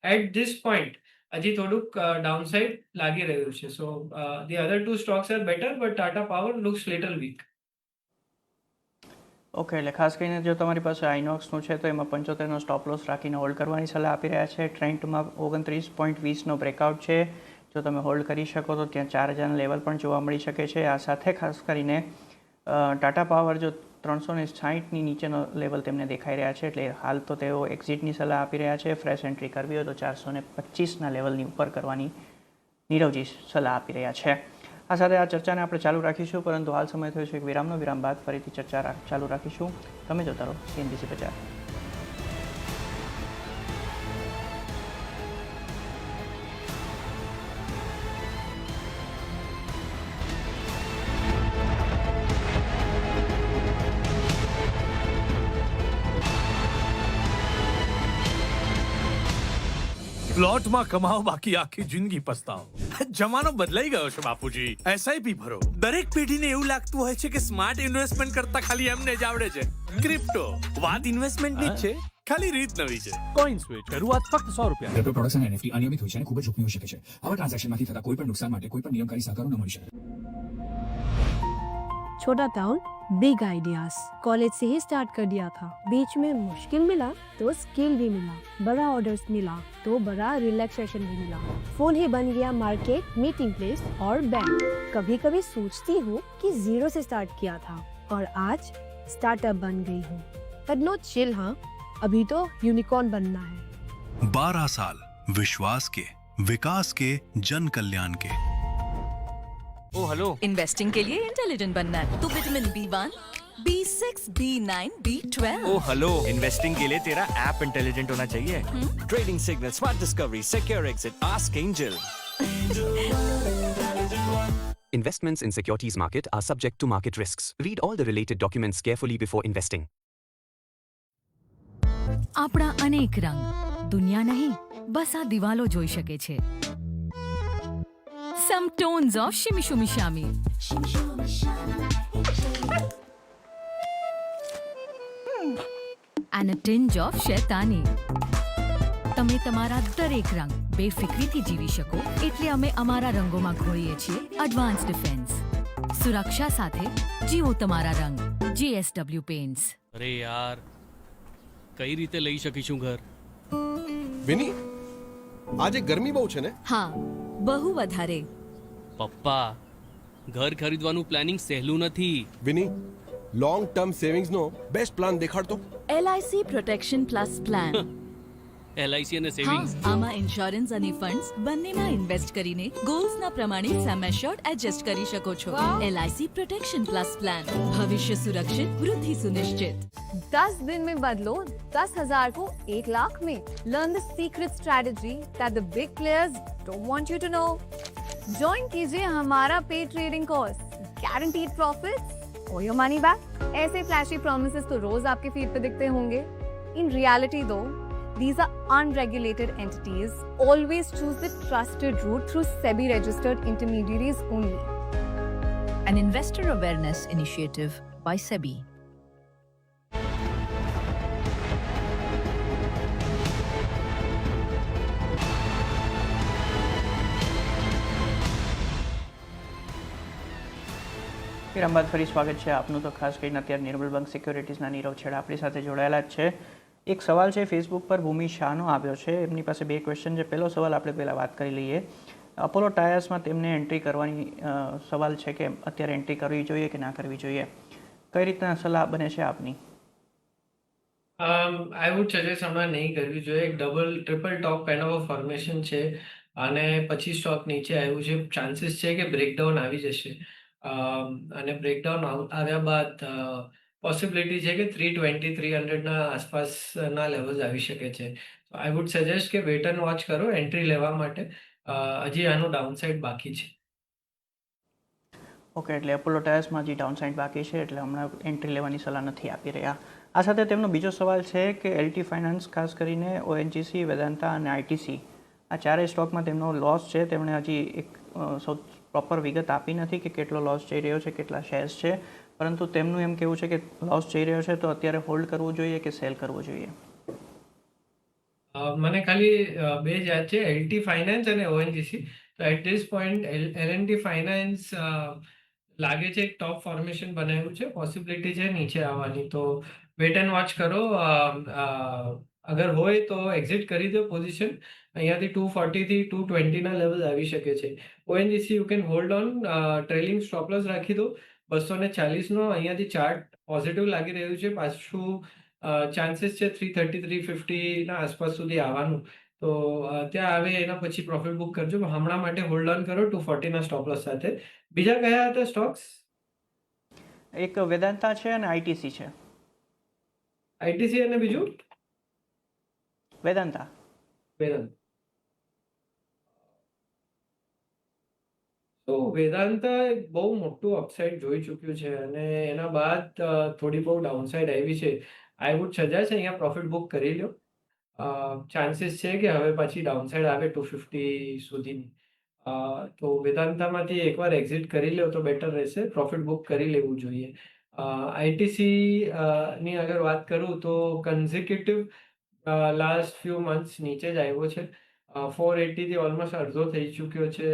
At this point હજી થોડુંક downside લાગી રહ્યું છે. So the other two stocks are better, but Tata power looks little weak. Okay, એટલે ખાસ કરીને જો તમારી પાસે આઇનોક્સનું છે તો એમાં 75નો સ્ટોપ લોસ રાખીને હોલ્ડ કરવાની સલાહ આપી રહ્યા છે. ટ્રેન્ડમાં 29.20નો બ્રેકઆઉટ છે. જો તમે હોલ્ડ કરી શકો તો ત્યાં 4000 લેવલ પણ જોવા મળી શકે છે. આ સાથે ખાસ કરીને ટાટા પાવર જો 360ની નીચેનો લેવલ તેમને દેખાઈ રહ્યા છે, એટલે હાલ તો તેઓ એક્ઝિટની સલાહ આપી રહ્યા છે. ફ્રેશ એન્ટ્રી કરવી હોય તો 425ના લેવલની ઉપર કરવાની નીરવજી સલાહ આપી રહ્યા છે. આ સાથે આ ચર્ચાને આપણે ચાલુ રાખીશું, પરંતુ હાલ સમય થયો છે એક વિરામનો. વિરામ બાદ ફરીથી ચર્ચા ચાલુ રાખીશું. તમે જોતા રહો CNBC બજાર. પ્લોટમાં કમાઓ, બાકી આખી જિંદગી પસ્તાઓ. જમાનો બદલાઈ ગયો છે બાપુજી. એસઆઈપી ભરો. દરેક પેઢીને એવું લાગતું હોય છે કે સ્માર્ટ ઇન્વેસ્ટમેન્ટ કરતા ખાલી એમને જ આવડે છે. ક્રિપ્ટો વાત ઇન્વેસ્ટમેન્ટની જ છે, ખાલી રીત નવી છે. કોઈન સ્વિચ શરૂઆત ફક્ત ₹100. ક્રિપ્ટો પ્રોડક્ટ્સ અને NFT અનિયમિત હોય છે અને ખૂબ જ જોખમી હોઈ શકે છે. આવા ટ્રાન્ઝેક્શનમાંથી થતા કોઈ પણ નુકસાન માટે કોઈ પણ નિયમકારી સહકારો ન મળી શકે. छोटा टाउन बिग आइडियाज कॉलेज से ही स्टार्ट कर दिया था. बीच में मुश्किल मिला तो स्किल भी मिला, बड़ा ऑर्डर्स मिला तो बड़ा रिलैक्सेशन भी मिला. फोन ही बन गया मार्केट, मीटिंग प्लेस और बैंक. कभी कभी सोचती हूँ कि जीरो से स्टार्ट किया था और आज स्टार्टअप बन गई हूँ. पर नो चिल, हाँ, अभी तो यूनिकॉर्न बनना है. 12 साल विश्वास के, विकास के, जन कल्याण के. ओ हेलो, इन्वेस्टिंग के लिए इंटेलिजेंट बनना है तो vitamin B1, B6, B9, B12. ओ हेलो, इन्वेस्टिंग के लिए तेरा ऐप इंटेलिजेंट होना चाहिए. Trading signal, smart discovery, secure exit, ask angel. Investments in securities market are subject to market risks. Read all the related documents carefully before investing. આપણા અનેક રંગ દુનિયા નહીં, બસ આ દિવાલો જોઈ શકે છે. Some tones of shimmy shimmy shami. And a tinge of શૈતાની. તમે તમારા દરેક રંગ બેફિક્રીથી જીવી શકો, એટલે અમે અમારા રંગોમાં ઘોળીએ છીએ એડવાન્સ ડિફેન્સ. સુરક્ષા સાથે જીવો તમારા રંગ. GSW pants. અરે યાર, કઈ રીતે લઈ શકીશું ઘર? વિની, આજે ગરમી બહુ છે ને? હા, બહુ વધારે. પપ્પા, ઘર ખરીદવાનું પ્લાનિંગ સહેલું નથી. વિની, લોંગ ટર્મ સેવિંગ્સનો બેસ્ટ પ્લાન દેખાડતો. LIC protection plus plan. LIC અને હા, સેવિંગ્સ. આમાં ઇન્સ્યોરન્સ અને ફંડ્સ બંનેમાં ઇન્વેસ્ટ કરીને ગોલ્સના પ્રમાણે સમ એશ્યોર્ડ એડજસ્ટ કરી શકો છો. LIC protection plus plan. ભવિષ્ય સુરક્ષિત, વૃદ્ધિ सुनिश्चित. 10 दिन में बदलो 10,000 को 1 लाख में. Learn the secret strategy that the big players don't want you to know. Join कीजिए हमारा पे trading course. Guaranteed profits or your money back. ऐसे फ्लैशी promises तो रोज आपके फीड पे दिखते होंगे. In reality though, these are unregulated entities. Always choose the trusted route through SEBI registered intermediaries only. An investor awareness initiative by SEBI. વિરામ બાદ ફરી સ્વાગત છે આપનું. તો ખાસ કરીને અત્યારે નિર્મલ બેંક સિક્યોરિટીઝના નીરવ છેડા આપણી સાથે જોડાયેલા જ છે. એક સવાલ છે ફેસબુક પર ભૂમિ શાહનો આવ્યો છે. એમની પાસે 2 ક્વેશ્ચન છે. પહેલો સવાલ આપણે પહેલાં વાત કરી લઈએ. અપોલો ટાયર્સમાં તેમને એન્ટ્રી કરવાની સવાલ છે કે અત્યારે એન્ટ્રી કરવી જોઈએ કે ના કરવી જોઈએ. કઈ રીતના સલાહ બને છે આપની? આઈ વુડ સજેસ્ટ હમણાં નહીં કરવી જોઈએ. એક double triple top kind of formation છે અને પછી સ્ટોક નીચે આવ્યું છે. ચાન્સીસ છે કે બ્રેકડાઉન આવી જશે અને બ્રેકડાઉન આવ્યા બાદ પોસિબિલિટી છે કે 320-300ના આસપાસના લેવલ્સ આવી શકે છે. આઈ વુડ સજેસ્ટ કે વેટ એન્ડ વોચ કરો એન્ટ્રી લેવા માટે. હજી આનું ડાઉનસાઇડ બાકી છે. ઓકે, એટલે અપોલો ટાયર્સમાં હજી ડાઉનસાઇડ બાકી છે, એટલે હમણાં એન્ટ્રી લેવાની સલાહ નથી આપી રહ્યા. આ સાથે તેમનો બીજો સવાલ છે કે LT ફાઇનાન્સ, ખાસ કરીને ONGC, વેદાંતા અને ITC, આ ચારેય સ્ટોકમાં તેમનો લોસ છે. તેમણે હજી એક પ્રોપર વિગત આપી નથી કે કેટલો લોસ જઈ રહ્યો છે, કેટલા શેર્સ છે, પરંતુ તેમનું એમ કહેવું છે કે લોસ જઈ રહ્યો છે તો અત્યારે હોલ્ડ કરવું જોઈએ કે સેલ કરવું જોઈએ? મને ખાલી બે જ યાદ છે, એલટી ફાઇનાન્સ અને ઓએનજીસી. તો at this point LNT finance લાગે છે એક ટોપ ફોર્મેશન બનાવ્યું છે, પોસિબિલિટી છે નીચે આવવાની. તો વેટ એન્ડ વોચ કરો. અગર હોય તો એક્ઝિટ કરી દો પોઝિશન. અહીંયાથી 240 થી 220 ના લેવલ આવી શકે છે. ONGC you can hold on, trailing stop loss રાખી દો 240 નો. અહીંયાથી ચાર્ટ પોઝિટિવ લાગી રહ્યું છે, પાછું ચાન્સીસ છે 330 350 ના આસપાસ સુધી આવવાનું. તો ત્યાં આવે એના પછી પ્રોફિટ બુક કરજો. હમણાં માટે હોલ્ડ ઓન કરો 240 ના સ્ટોપ લોસ સાથે. બીજા કયા હતા સ્ટોક્સ? એક વેદાંતા છે અને આઈટીસી છે. આઈટીસી અને બીજું વેદાંતા. વેદાંત. તો વેદાંતા એક બહુ મોટું અપસાઇડ જોઈ ચૂક્યું છે અને એના બાદ થોડી બહુ ડાઉનસાઇડ આવી છે. આઈ વુડ સજેસ્ટ અહીંયા પ્રોફિટ બુક કરી લો. ચાન્સીસ છે કે હવે પછી ડાઉનસાઇડ આવે 250 સુધીની. તો વેદાંતામાંથી એકવાર એક્ઝિટ કરી લો તો બેટર રહેશે. પ્રોફિટ બુક કરી લેવું જોઈએ. આઈટીસી ની અગર વાત કરું તો કન્ઝિક્યુટિવ લાસ્ટ ફ્યુ મંથ્સ નીચે જ આવ્યો છે. 480 થી ઓલમોસ્ટ અડધો થઈ ચૂક્યો છે.